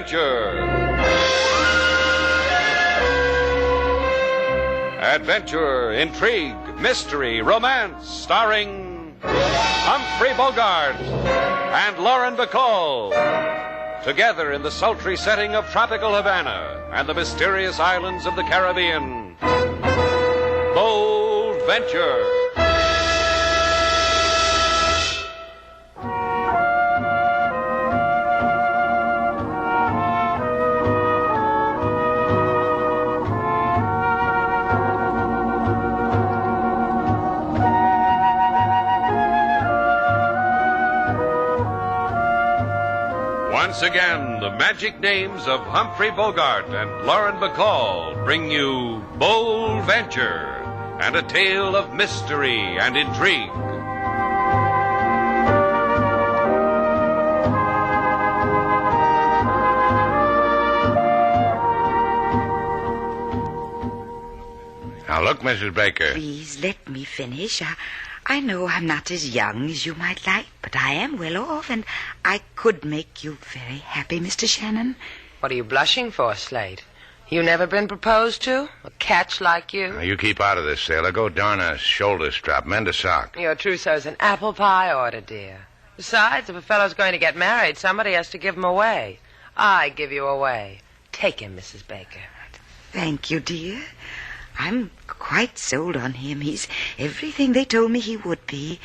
Adventure. Adventure, intrigue, mystery, romance, starring Humphrey Bogart and Lauren Bacall. Together in the sultry setting of tropical Havana and the mysterious islands of the Caribbean. Bold Venture. Once again, the magic names of Humphrey Bogart and Lauren Bacall bring you Bold Venture and a tale of mystery and intrigue. Now look, Mrs. Baker. Please let me finish. I know I'm not as young as you might like, but I am well off, and I could make you very happy, Mr. Shannon. What are you blushing for, Slate? You never been proposed to? A catch like you? Now, you keep out of this, sailor. Go darn a shoulder strap, mend a sock. Your trousseau's an apple pie order, dear. Besides, if a fellow's going to get married, somebody has to give him away. I give you away. Take him, Mrs. Baker. Thank you, dear. I'm quite sold on him. He's everything they told me he would be,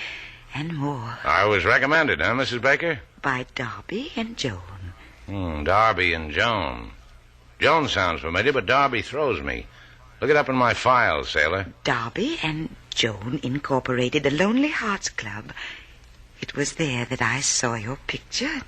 and more. I was recommended, huh, Mrs. Baker? By Darby and Joan. Darby and Joan. Joan sounds familiar, but Darby throws me. Look it up in my files, sailor. Darby and Joan incorporated the Lonely Hearts Club. It was there that I saw your picture.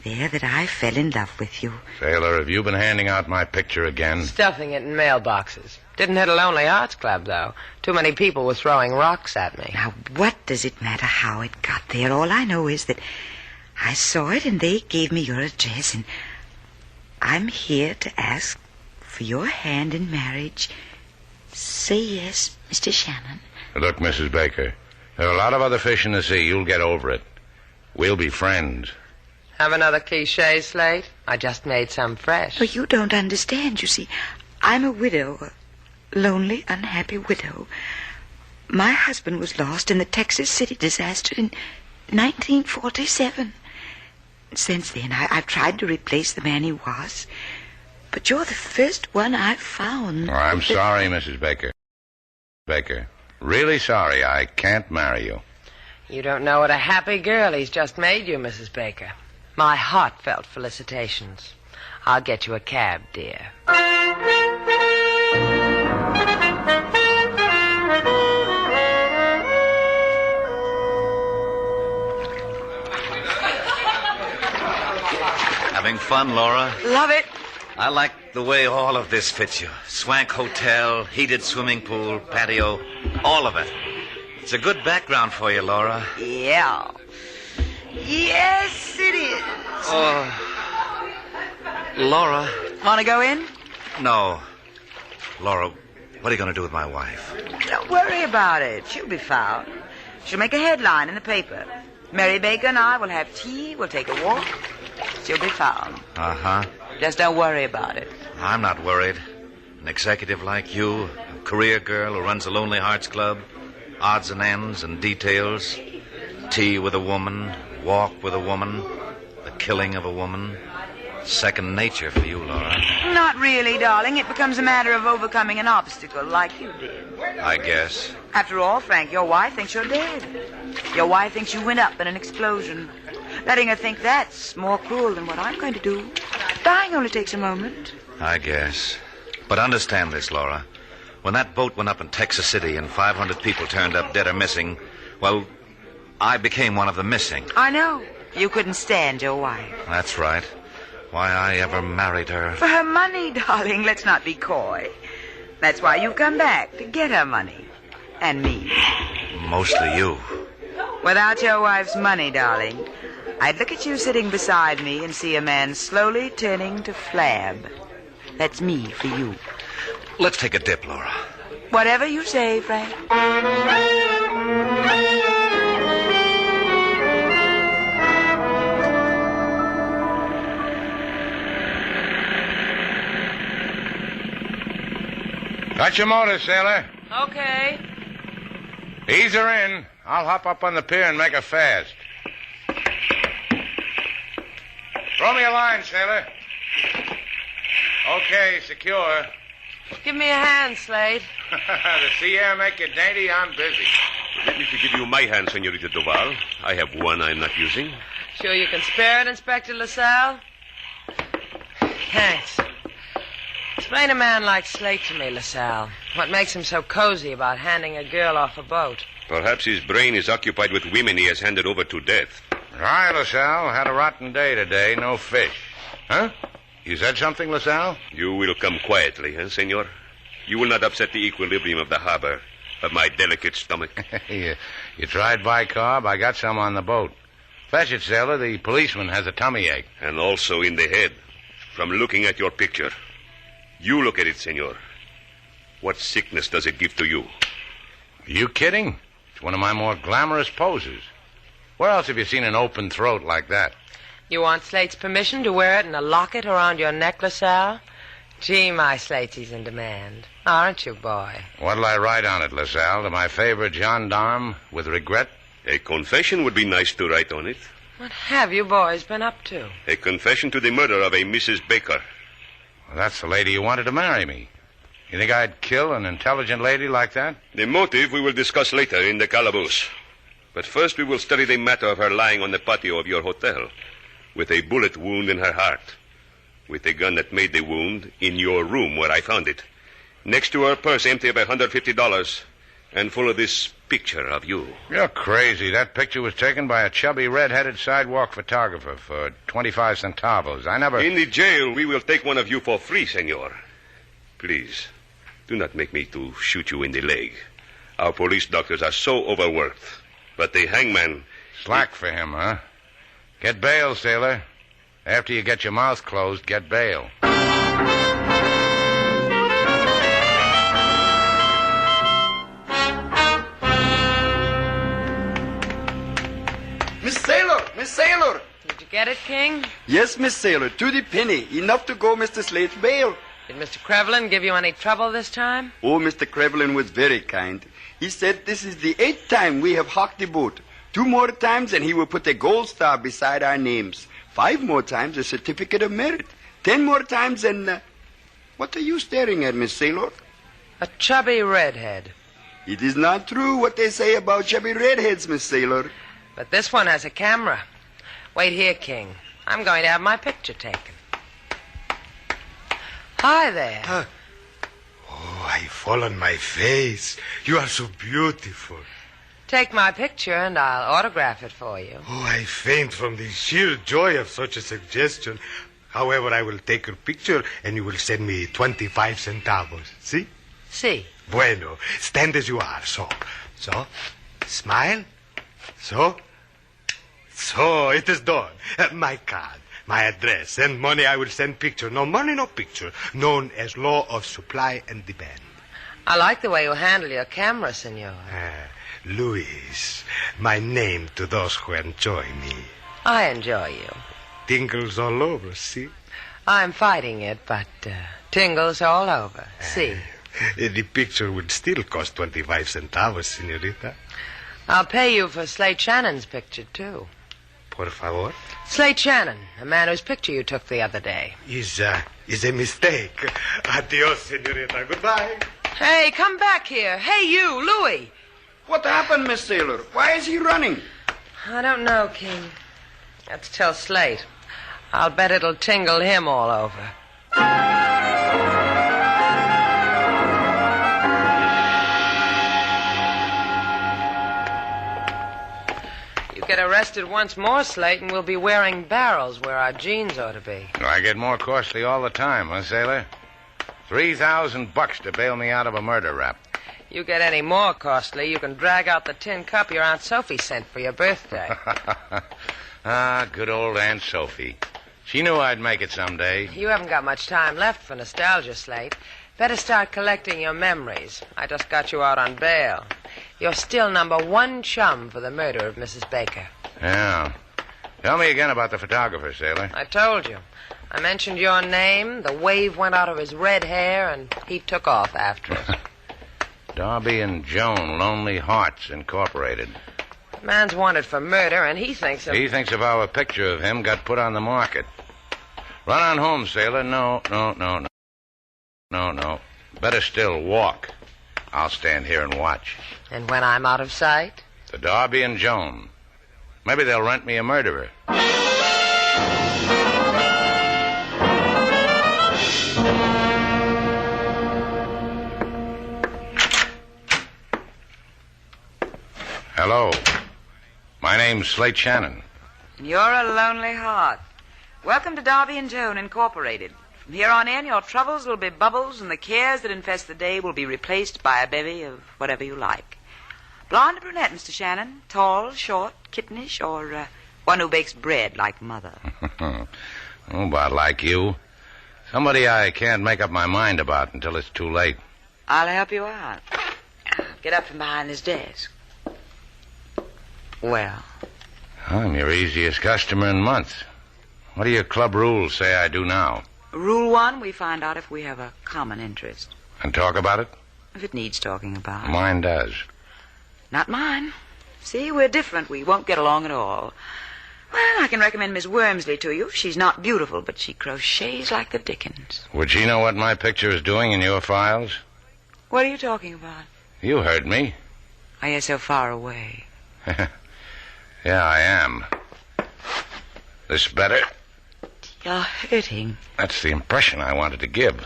There that I fell in love with you. Sailor, have you been handing out my picture again? Stuffing it in mailboxes. Didn't hit a Lonely Hearts Club, though. Too many people were throwing rocks at me. Now, what does it matter how it got there? All I know is that I saw it and they gave me your address, and I'm here to ask for your hand in marriage. Say yes, Mr. Shannon. Look, Mrs. Baker, there are a lot of other fish in the sea. You'll get over it. We'll be friends. Have another cliché, Slate? I just made some fresh. But you don't understand. You see, I'm a widow, a lonely, unhappy widow. My husband was lost in the Texas City disaster in 1947. Since then, I've tried to replace the man he was. But you're the first one I've found. Oh, I'm sorry, Mrs. Baker. Baker, really sorry. I can't marry you. You don't know what a happy girl he's just made you, Mrs. Baker. My heartfelt felicitations. I'll get you a cab, dear. Having fun, Laura? Love it. I like the way all of this fits you. Swank hotel, heated swimming pool, patio, all of it. It's a good background for you, Laura. Yeah. Yes, it is. Oh, Laura. Want to go in? No. Laura, what are you going to do with my wife? Don't worry about it. She'll be found. She'll make a headline in the paper. Mary Baker and I will have tea. We'll take a walk. She'll be found. Uh-huh. Just don't worry about it. I'm not worried. An executive like you, a career girl who runs a Lonely Hearts Club, odds and ends and details, tea with a woman, walk with a woman, the killing of a woman. Second nature for you, Laura. Not really, darling. It becomes a matter of overcoming an obstacle like you did. I guess. After all, Frank, your wife thinks you're dead. Your wife thinks you went up in an explosion. Letting her think that's more cruel than what I'm going to do. Dying only takes a moment. I guess. But understand this, Laura. When that boat went up in Texas City and 500 people turned up dead or missing, well, I became one of the missing. I know. You couldn't stand your wife. That's right. Why I ever married her. For her money, darling. Let's not be coy. That's why you've come back, to get her money. And me. Mostly you. Without your wife's money, darling, I'd look at you sitting beside me and see a man slowly turning to flab. That's me for you. Let's take a dip, Laura. Whatever you say, Frank. Got your motor, sailor. Okay. Ease her in. I'll hop up on the pier and make her fast. Throw me a line, sailor. Okay, secure. Give me a hand, Slate. The sea air make you dainty, I'm busy. Let me to give you my hand, Senorita Duval. I have one I'm not using. Sure you can spare it, Inspector LaSalle? Thanks. Explain a man like Slate to me, LaSalle. What makes him so cozy about handing a girl off a boat? Perhaps his brain is occupied with women he has handed over to death. Hi, LaSalle. Had a rotten day today. No fish. Huh? You said something, LaSalle? You will come quietly, senor? You will not upset the equilibrium of the harbor, of my delicate stomach. You tried bicarb? I got some on the boat. Fetch it, sailor. The policeman has a tummy ache. And also in the head, from looking at your picture. You look at it, senor. What sickness does it give to you? Are you kidding? It's one of my more glamorous poses. Where else have you seen an open throat like that? You want Slate's permission to wear it in a locket around your neck, LaSalle? Gee, my Slate's in demand. Aren't you, boy? What'll I write on it, LaSalle? To my favorite gendarme, with regret? A confession would be nice to write on it. What have you boys been up to? A confession to the murder of a Mrs. Baker. Well, that's the lady who wanted to marry me. You think I'd kill an intelligent lady like that? The motive we will discuss later in the calaboose. But first we will study the matter of her lying on the patio of your hotel, with a bullet wound in her heart, with the gun that made the wound in your room where I found it, next to her purse empty of $150 and full of this picture of you. You're crazy. That picture was taken by a chubby, red-headed sidewalk photographer for 25 centavos. I never... In the jail, we will take one of you for free, senor. Please, do not make me to shoot you in the leg. Our police doctors are so overworked. But the hangman... Slack for him, huh? Get bail, sailor. After you get your mouth closed, get bail. Miss Sailor! Miss Sailor! Did you get it, King? Yes, Miss Sailor, to the penny. Enough to go Mr. Slate's bail. Did Mr. Crevlin give you any trouble this time? Oh, Mr. Crevlin was very kind. He said this is the 8th time we have hocked the boat. 2 more times and he will put a gold star beside our names. 5 more times a certificate of merit. 10 more times and... What are you staring at, Miss Sailor? A chubby redhead. It is not true what they say about chubby redheads, Miss Sailor. But this one has a camera. Wait here, King. I'm going to have my picture taken. Hi there. Oh, I fall on my face. You are so beautiful. Take my picture and I'll autograph it for you. Oh, I faint from the sheer joy of such a suggestion. However, I will take your picture and you will send me 25 centavos. See? See. Bueno. Stand as you are. So. Smile. So, it is done. My card, my address, and money I will send picture. No money, no picture. Known as law of supply and demand. I like the way you handle your camera, senor. Luis, my name to those who enjoy me. I enjoy you. Tingles all over, see? I'm fighting it, but tingles all over. See? The picture would still cost 25 centavos, senorita. I'll pay you for Slate Shannon's picture, too. Por favor? Slate Shannon, the man whose picture you took the other day. Is a mistake. Adios, senorita. Goodbye. Hey, come back here. Hey, you, Louis. What happened, Miss Sailor? Why is he running? I don't know, King. Let's tell Slate. I'll bet it'll tingle him all over. Get arrested once more, Slate, and we'll be wearing barrels where our jeans ought to be. I get more costly all the time, huh, sailor? $3,000 to bail me out of a murder rap. You get any more costly, you can drag out the tin cup your Aunt Sophie sent for your birthday. Good old Aunt Sophie. She knew I'd make it someday. You haven't got much time left for nostalgia, Slate. Better start collecting your memories. I just got you out on bail. You're still number 1 chum for the murder of Mrs. Baker. Yeah. Tell me again about the photographer, sailor. I told you. I mentioned your name, the wave went out of his red hair, and he took off after it. Darby and Joan, Lonely Hearts Incorporated. Man's wanted for murder, and he thinks of... He thinks of how a picture of him got put on the market. Run on home, sailor. No. Better still, walk. I'll stand here and watch. And when I'm out of sight? The Darby and Joan. Maybe they'll rent me a murderer. Hello. My name's Slate Shannon. You're a lonely heart. Welcome to Darby and Joan Incorporated. From here on in, your troubles will be bubbles, and the cares that infest the day will be replaced by a bevy of whatever you like. Blonde or brunette, Mr. Shannon? Tall, short, kittenish, or one who bakes bread like Mother? About like you. Somebody I can't make up my mind about until it's too late. I'll help you out. Get up from behind this desk. Well? I'm your easiest customer in months. What do your club rules say I do now? Rule 1, we find out if we have a common interest. And talk about it? If it needs talking about. Mine does. Not mine. See, we're different. We won't get along at all. Well, I can recommend Miss Wormsley to you. She's not beautiful, but she crochets like the dickens. Would she know what my picture is doing in your files? What are you talking about? You heard me. Are you so far away? Yeah, I am. This better? You're hurting. That's the impression I wanted to give.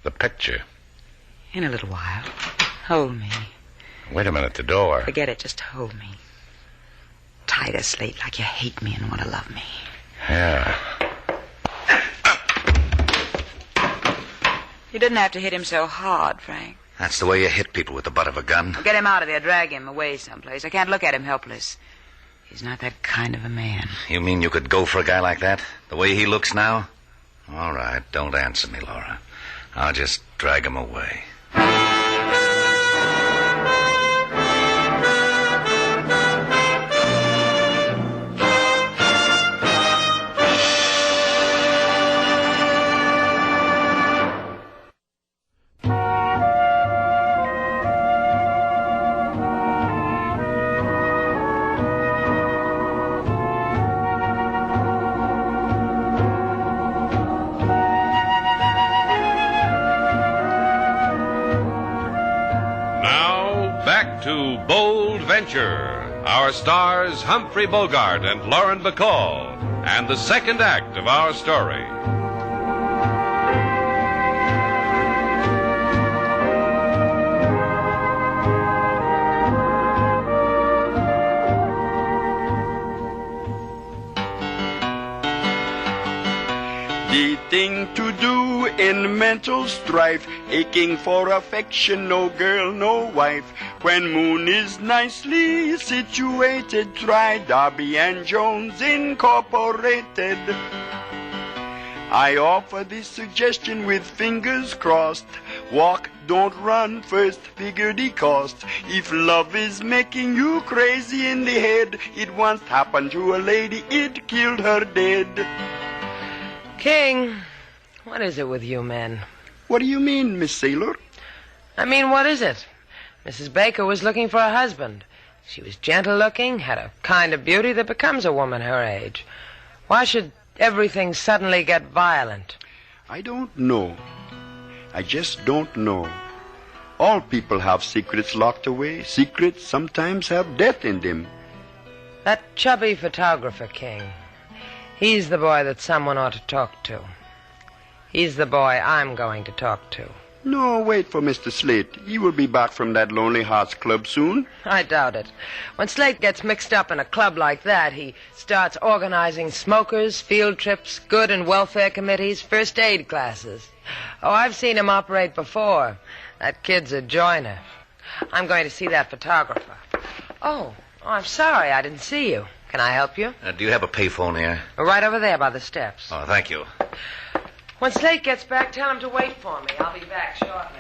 The picture. In a little while. Hold me. Wait a minute, the door. Forget it, just hold me. Tighter, Slate, like you hate me and want to love me. Yeah. You didn't have to hit him so hard, Frank. That's the way you hit people with the butt of a gun. Get him out of there, drag him away someplace. I can't look at him helpless. He's not that kind of a man. You mean you could go for a guy like that? The way he looks now? All right, don't answer me, Laura. I'll just drag him away. Our stars, Humphrey Bogart and Lauren Bacall, and the second act of our story. The thing to do in mental strife, aching for affection, no girl, no wife. When moon is nicely situated, try Darby and Joan's Incorporated. I offer this suggestion with fingers crossed. Walk, don't run, first figure the cost. If love is making you crazy in the head, it once happened to a lady, it killed her dead. King, what is it with you men? What do you mean, Miss Sailor? I mean, what is it? Mrs. Baker was looking for a husband. She was gentle-looking, had a kind of beauty that becomes a woman her age. Why should everything suddenly get violent? I don't know. I just don't know. All people have secrets locked away. Secrets sometimes have death in them. That chubby photographer, King. He's the boy that someone ought to talk to. He's the boy I'm going to talk to. No, wait for Mr. Slate. He will be back from that Lonely Hearts Club soon. I doubt it. When Slate gets mixed up in a club like that, he starts organizing smokers, field trips, good and welfare committees, first aid classes. Oh, I've seen him operate before. That kid's a joiner. I'm going to see that photographer. Oh, I'm sorry I didn't see you. Can I help you? Do you have a payphone here? Right over there by the steps. Oh, thank you. When Slate gets back, tell him to wait for me. I'll be back shortly.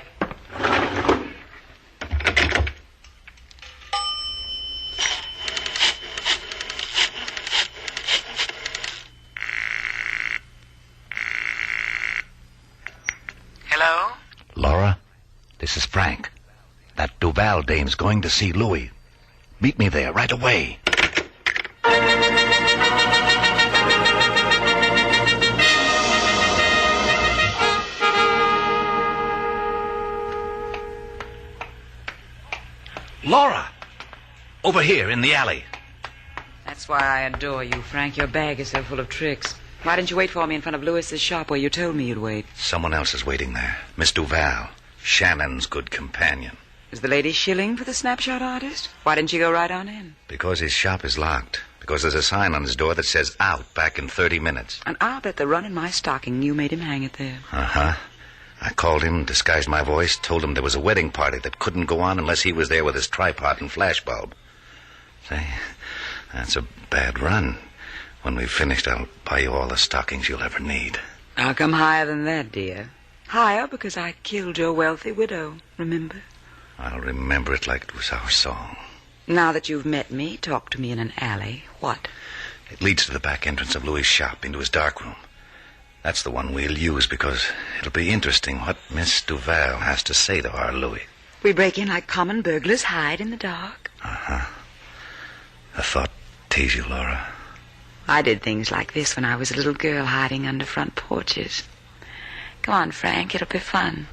That Duval dame's going to see Louis. Meet me there right away. Laura! Over here in the alley. That's why I adore you, Frank. Your bag is so full of tricks. Why didn't you wait for me in front of Lewis's shop where you told me you'd wait? Someone else is waiting there. Miss Duval, Shannon's good companion. Is the lady shilling for the snapshot artist? Why didn't you go right on in? Because his shop is locked. Because there's a sign on his door that says out back in 30 minutes. And I'll bet the run in my stocking you made him hang it there. Uh-huh. I called him, disguised my voice, told him there was a wedding party that couldn't go on unless he was there with his tripod and flashbulb. Say, that's a bad run. When we've finished, I'll buy you all the stockings you'll ever need. I'll come higher than that, dear. Higher because I killed your wealthy widow, remember? I'll remember it like it was our song. Now that you've met me, talk to me in an alley. What? It leads to the back entrance of Louis' shop, into his darkroom. That's the one we'll use because it'll be interesting what Miss Duval has to say to our Louis. We break in like common burglars, hide in the dark. Uh-huh. A thought tease you, Laura. I did things like this when I was a little girl hiding under front porches. Come on, Frank, it'll be fun.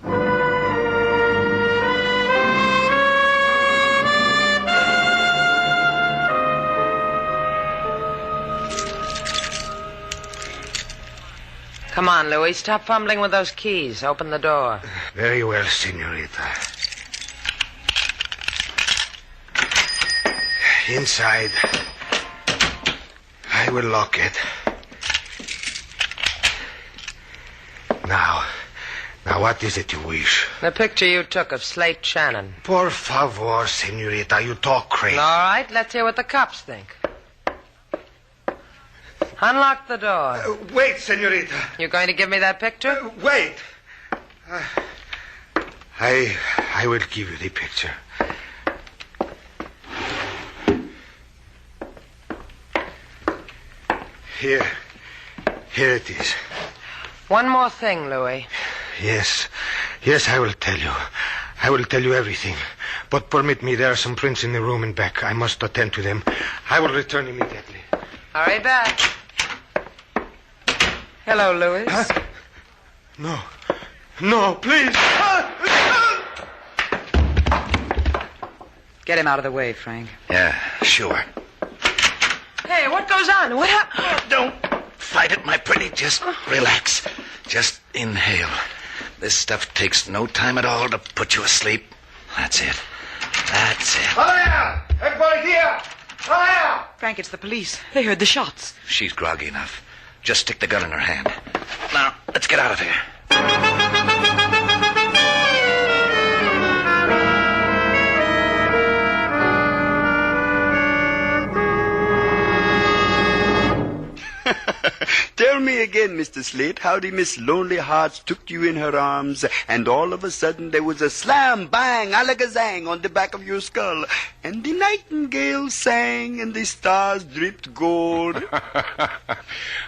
Come on, Louis. Stop fumbling with those keys. Open the door. Very well, senorita. Inside. I will lock it. Now, what is it you wish? The picture you took of Slate Shannon. Por favor, senorita, you talk crazy. All right, let's hear what the cops think. Unlock the door. Wait, senorita. You going to give me that picture? Wait. I will give you the picture. Here it is. One more thing, Louis. Yes, I will tell you. I will tell you everything. But permit me, there are some prints in the room and back. I must attend to them. I will return immediately. Hurry back. Hello, Louis. Huh? No, please. Get him out of the way, Frank. Yeah, sure. Hey, what goes on? What happened? Don't fight it, my pretty. Just relax. Just inhale. This stuff takes no time at all to put you asleep. That's it. Hiya! Everybody here! Hiya! Frank, it's the police. They heard the shots. She's groggy enough. Just stick the gun in her hand. Now, let's get out of here. Tell me again, Mr. Slate, how the Miss Lonely Hearts took you in her arms, and all of a sudden there was a slam, bang, alakazang on the back of your skull, and the nightingale sang, and the stars dripped gold.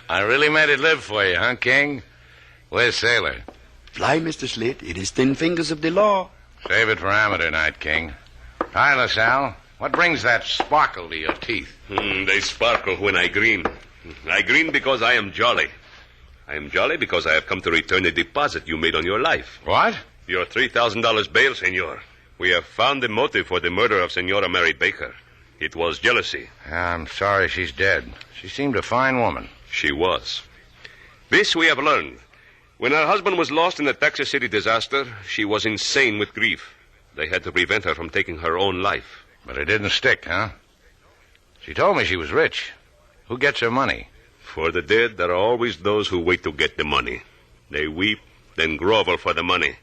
I really made it live for you, huh, King? Where's Sailor? Fly, Mr. Slate. It is 10 fingers of the law. Save it for amateur night, King. Hi, LaSalle. What brings that sparkle to your teeth? They sparkle when I grin. I grin because I am jolly. I am jolly because I have come to return the deposit you made on your life. What? Your $3,000 bail, senor. We have found the motive for the murder of Senora Mary Baker. It was jealousy. I'm sorry she's dead. She seemed a fine woman. She was. This we have learned. When her husband was lost in the Texas City disaster, she was insane with grief. They had to prevent her from taking her own life. But it didn't stick, huh? She told me she was rich. Who gets her money? For the dead, there are always those who wait to get the money. They weep, then grovel for the money.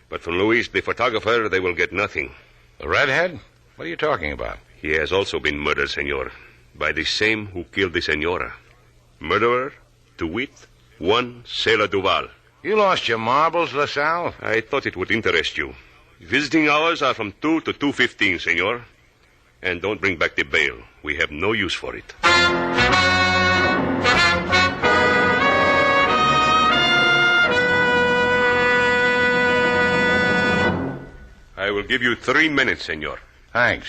But from Luis, the photographer, they will get nothing. The redhead? What are you talking about? He has also been murdered, senor, by the same who killed the senora. Murderer, to wit, one Sailor Duval. You lost your marbles, LaSalle? I thought it would interest you. Visiting hours are from 2 to 2:15, senor. And don't bring back the bail. We have no use for it. I will give you 3 minutes, senor. Thanks.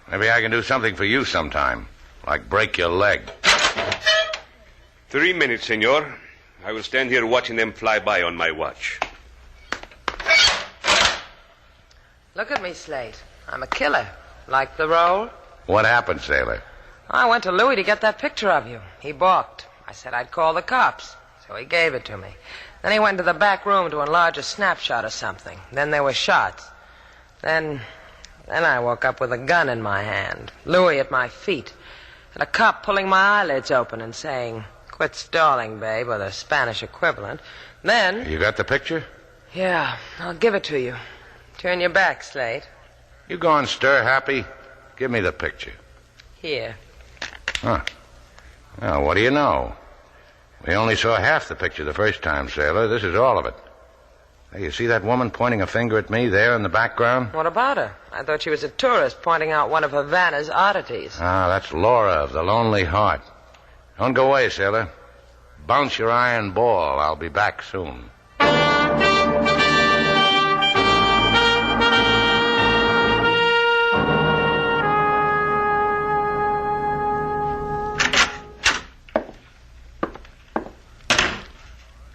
Maybe I can do something for you sometime. Like break your leg. 3 minutes, senor. I will stand here watching them fly by on my watch. Look at me, Slate. I'm a killer. Like the role? What happened, Sailor? I went to Louis to get that picture of you. He balked. I said I'd call the cops. So he gave it to me. Then he went to the back room to enlarge a snapshot or something. Then there were shots. Then I woke up with a gun in my hand. Louis at my feet. And a cop pulling my eyelids open and saying, "Quit stalling, babe," or the Spanish equivalent. Then... You got the picture? Yeah, I'll give it to you. Turn your back, Slate. You going stir happy? Give me the picture. Here. Huh. Well, what do you know? We only saw half the picture the first time, Sailor. This is all of it. Hey, you see that woman pointing a finger at me there in the background? What about her? I thought she was a tourist pointing out one of Havana's oddities. Ah, that's Laura of the Lonely Heart. Don't go away, Sailor. Bounce your iron ball. I'll be back soon.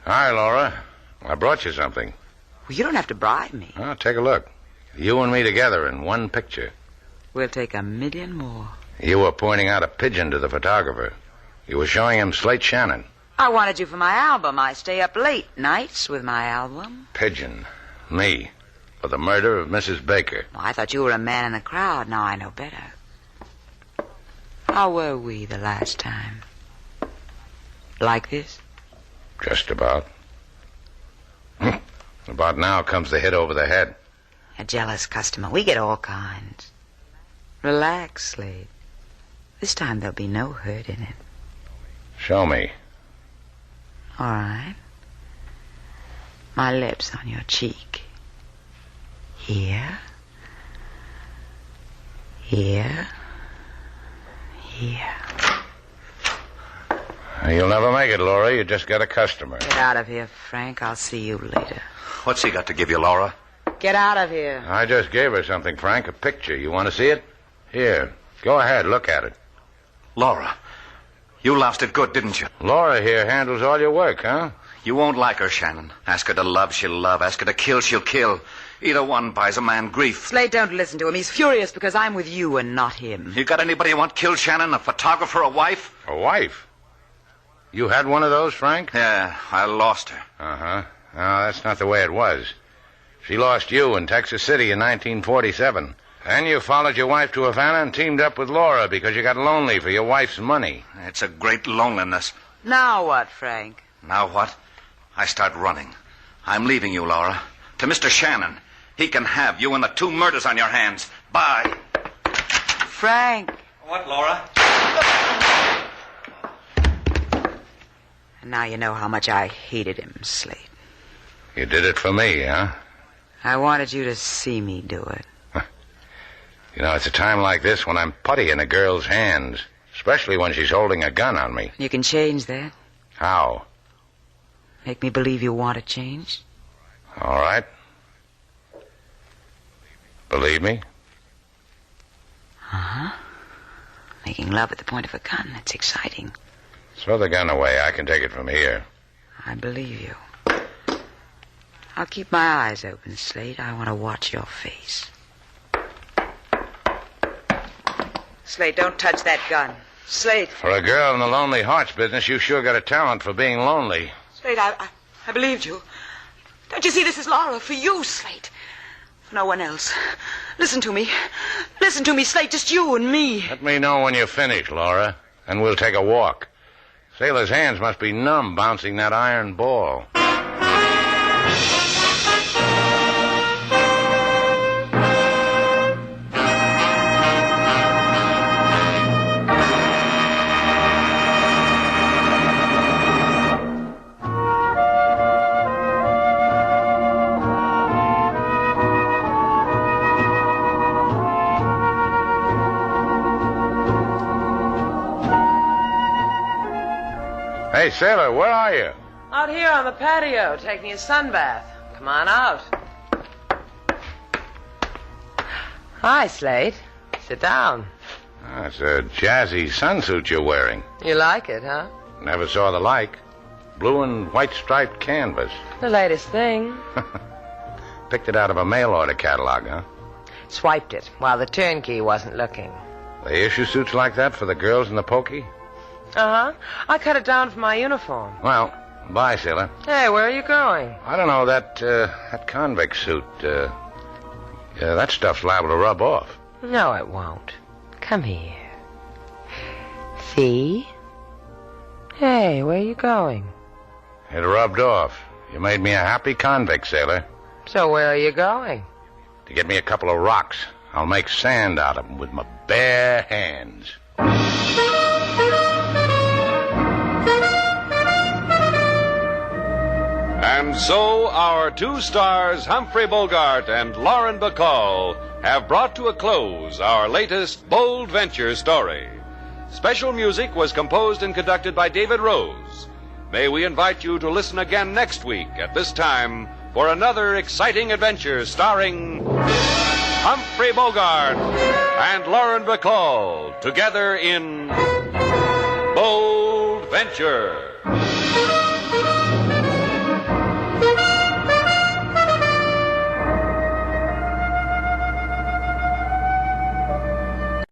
Hi, Laura. I brought you something. Well, you don't have to bribe me. Oh, take a look. You and me together in one picture. We'll take 1,000,000 more. You were pointing out a pigeon to the photographer. You were showing him Slate Shannon. I wanted you for my album. I stay up late nights with my album. Pigeon. Me. For the murder of Mrs. Baker. Well, I thought you were a man in the crowd. Now I know better. How were we the last time? Like this? Just about. About now comes the hit over the head. A jealous customer. We get all kinds. Relax, Slade. This time there'll be no hurt in it. Show me. All right. My lips on your cheek. Here. Here. Here. You'll never make it, Laura. You just got a customer. Get out of here, Frank. I'll see you later. What's he got to give you, Laura? Get out of here. I just gave her something, Frank. A picture. You want to see it? Here. Go ahead. Look at it. Laura, you lost it good, didn't you? Laura here handles all your work, huh? You won't like her, Shannon. Ask her to love, she'll love. Ask her to kill, she'll kill. Either one buys a man grief. Slade, don't listen to him. He's furious because I'm with you and not him. You got anybody you want killed, Shannon? A photographer, a wife? A wife? You had one of those, Frank? Yeah, I lost her. Uh-huh. No, that's not the way it was. She lost you in Texas City in 1947. Then you followed your wife to Havana and teamed up with Laura because you got lonely for your wife's money. It's a great loneliness. Now what, Frank? Now what? I start running. I'm leaving you, Laura. To Mr. Shannon. He can have you and the 2 murders on your hands. Bye. Frank. What, Laura? And now you know how much I hated him, Slade. You did it for me, huh? I wanted you to see me do it. You know, it's a time like this when I'm putty in a girl's hands, especially when she's holding a gun on me. You can change that. How? Make me believe you want to change. All right. Believe me? Uh-huh. Making love at the point of a gun, that's exciting. Throw the gun away. I can take it from here. I believe you. I'll keep my eyes open, Slade. I want to watch your face. Slade, don't touch that gun. Slade. For a girl in the Lonely Hearts business, you sure got a talent for being lonely. Slade, I believed you. Don't you see this is Laura? For you, Slade. For no one else. Listen to me. Listen to me, Slade. Just you and me. Let me know when you're finished, Laura, and we'll take a walk. Sailor's hands must be numb bouncing that iron ball. Hey, Sailor, where are you? Out here on the patio, taking a sunbath. Come on out. Hi, Slate. Sit down. That's a jazzy sunsuit you're wearing. You like it, huh? Never saw the like. Blue and white striped canvas. The latest thing. Picked it out of a mail order catalog, huh? Swiped it while the turnkey wasn't looking. They issue suits like that for the girls in the pokey? Uh-huh. I cut it down for my uniform. Well, bye, Sailor. Hey, where are you going? I don't know, that convict suit, that stuff's liable to rub off. No, it won't. Come here. See? Hey, where are you going? It rubbed off. You made me a happy convict, Sailor. So where are you going? To get me a couple of rocks. I'll make sand out of them with my bare hands. And so our two stars, Humphrey Bogart and Lauren Bacall, have brought to a close our latest bold venture story. Special music was composed and conducted by David Rose. May we invite you to listen again next week at this time for another exciting adventure starring Humphrey Bogart and Lauren Bacall together in Bold Venture.